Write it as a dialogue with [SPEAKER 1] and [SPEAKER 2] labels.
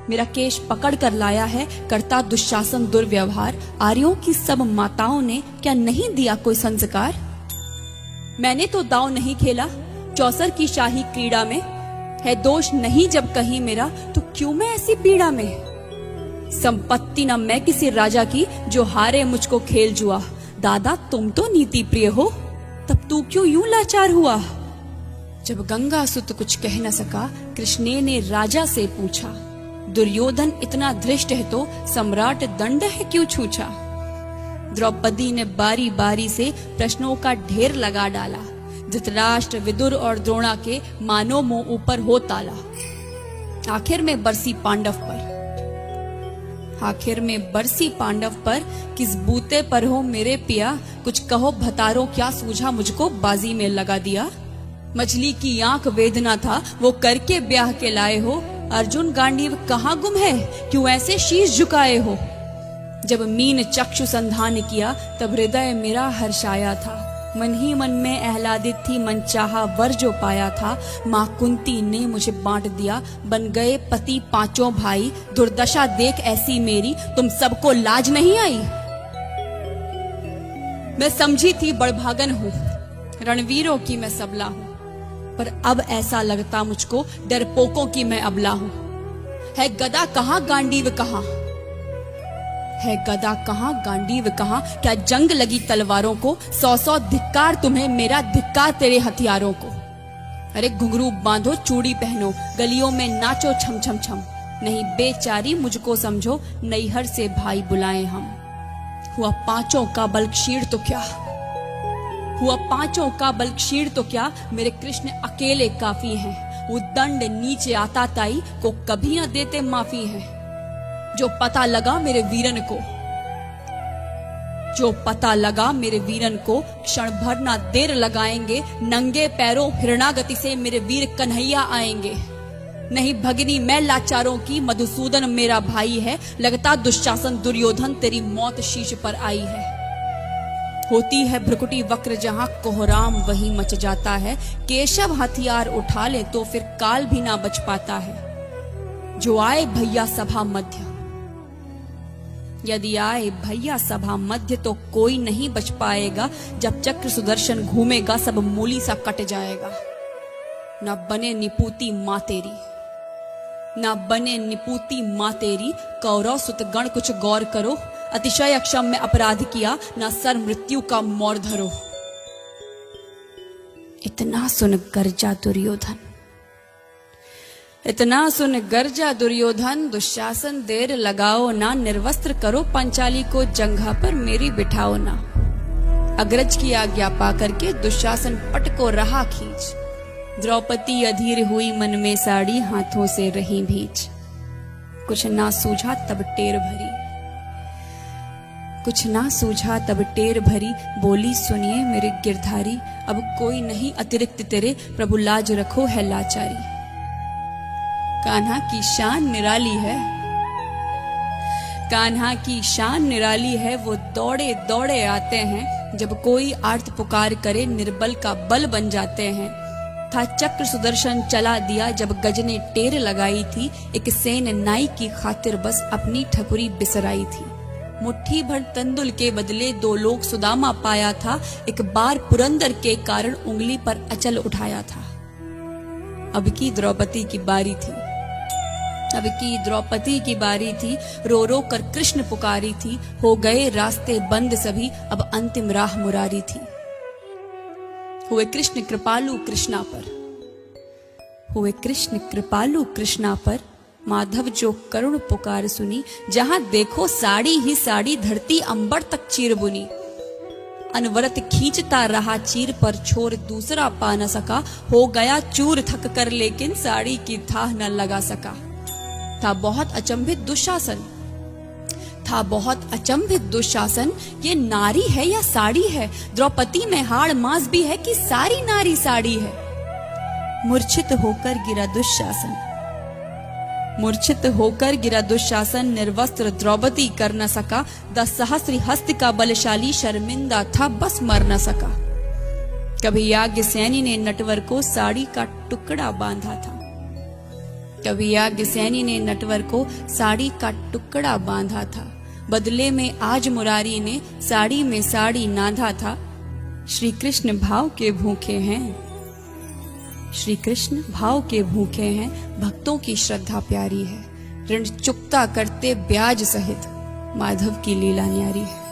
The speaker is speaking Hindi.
[SPEAKER 1] मेरा केश पकड़ कर लाया है, करता दुशासन दुर्व्यवहार। आर्यों की सब माताओं ने क्या नहीं दिया कोई संस्कार? मैंने तो दांव नहीं खेला चौसर की शाही क्रीड़ा में, है दोष नहीं जब कहीं मेरा, तो क्यों मैं ऐसी पीड़ा में? संपत्ति न मैं किसी राजा की, जो हारे मुझको खेल जुआ। दादा तुम तो नीति प्रिय हो, तब तू क्यों यूं लाचार हुआ? जब गंगा सुत कुछ कह न सका, कृष्णे ने राजा से पूछा। दुर्योधन इतना धृष्ट है तो सम्राट दंड है क्यों छूछा? द्रौपदी ने बारी बारी से प्रश्नों का ढेर लगा डाला। धृतराष्ट्र, विदुर और द्रोणा के मानो मुंह ऊपर हो ताला। आखिर में बरसी पांडव पर, किस बूते पर हो मेरे पिया? कुछ कहो भतारो, क्या सूझा मुझको बाजी में लगा दिया? मछली की आंख वेदना था, वो करके ब्याह के लाए हो। अर्जुन गांडीव कहाँ गुम है, क्यों ऐसे शीश झुकाए हो? जब मीन चक्षु संधान किया, तब हृदय मेरा हर्षाया था। मन ही मन में आह्लादित थी, मन चाहा वर जो पाया था। माँ कुंती ने मुझे बांट दिया, बन गए पति पांचों भाई। दुर्दशा देख ऐसी मेरी, तुम सबको लाज नहीं आई? मैं समझी थी बड़भागन हूँ, रणवीरों की मैं सबला हूँ, पर अब ऐसा लगता मुझको डरपोकों की मैं अबला हूँ। है गदा कहाँ गांडीव कहाँ, है गदा कहाँ गांडीव कहाँ? क्या जंग लगी तलवारों को? 100 धिक्कार तुम्हें, मेरा धिक्कार तेरे हथियारों को। अरे घुंघरू बांधो, चूड़ी पहनो, गलियों में नाचो छम छम छम। नहीं बेचारी मुझको समझो, नैहर से भाई बुलाए हम। हुआ पांचों का बल क्षीण तो क्या, मेरे कृष्ण अकेले काफी हैं। वो दंड नीचे आता ताई को कभी न देते माफी है। जो पता लगा मेरे वीरन को, क्षण भर ना देर लगाएंगे। नंगे पैरों हिरणागति से मेरे वीर कन्हैया आएंगे। नहीं भगिनी मैं लाचारों की, मधुसूदन मेरा भाई है। लगता दुशासन दुर्योधन, तेरी मौत शीश पर आई है। होती है भ्रुकुटी वक्र जहां, कोहराम वही मच जाता है। केशव हथियार उठा ले तो फिर काल भी ना बच पाता है। जो आए भैया सभा मध्य, यदि आए भैया सभा मध्य, तो कोई नहीं बच पाएगा। जब चक्र सुदर्शन घूमेगा, सब मूली सा कट जाएगा। ना बने निपूती माँ तेरी, कौरव सुतगण कुछ गौर करो। अतिशय अक्षम्य अपराध किया, ना सर मृत्यु का मोर धरो। इतना सुन गर्जा दुर्योधन, दुशासन देर लगाओ ना। निर्वस्त्र करो पंचाली को, जंघा पर मेरी बिठाओ ना। अग्रज की आज्ञा पा करके दुशासन पट को रहा खींच। द्रौपदी अधीर हुई मन में साड़ी, हाथों से रही भींच। कुछ ना सूझा तब टेर भरी, बोली सुनिए मेरे गिरधारी। अब कोई नहीं अतिरिक्त तेरे, प्रभु लाज रखो है लाचारी। कान्हा की शान निराली है, वो दौड़े दौड़े आते हैं। जब कोई आर्त पुकार करे, निर्बल का बल बन जाते हैं। था चक्र सुदर्शन चला दिया, जब गज ने टेर लगाई थी। एक सेन नाई की खातिर बस अपनी ठकुरी बिसराई थी। मुट्ठी भर तंदुल के बदले 2 लोग सुदामा पाया था। एक बार पुरंदर के कारण उंगली पर अचल उठाया था। अब की द्रौपदी की बारी थी, रो रो कर कृष्ण पुकारी थी। हो गए रास्ते बंद सभी, अब अंतिम राह मुरारी थी। हुए कृष्ण कृपालु कृष्णा पर, माधव जो करुण पुकार सुनी। जहां देखो साड़ी ही साड़ी, धरती अंबर तक चीर बुनी। अनवरत खींचता रहा चीर पर, छोर दूसरा पा न सका। हो गया चूर थक कर, लेकिन साड़ी की थाह न लगा सका। था बहुत अचंभित दुशासन, ये नारी है या साड़ी है? द्रौपदी में हाड़ मांस भी है कि सारी नारी साड़ी है? मूर्छित होकर गिरा दुशासन, निर्वस्त्र द्रौपदी कर न सका। 10 सहस्त्र हस्त का बलशाली, शर्मिंदा था बस मर न सका। कभी याज्ञसेनी ने नटवर को साड़ी का टुकड़ा बांधा था। कभी याज्ञसेनी ने नटवर को साड़ी का टुकड़ा बांधा था, बदले में आज मुरारी ने साड़ी में साड़ी नाधा था। श्री कृष्ण भाव के भूखे हैं, श्री कृष्ण भाव के भूखे हैं, भक्तों की श्रद्धा प्यारी है। ऋण चुकता करते ब्याज सहित, माधव की लीला न्यारी है।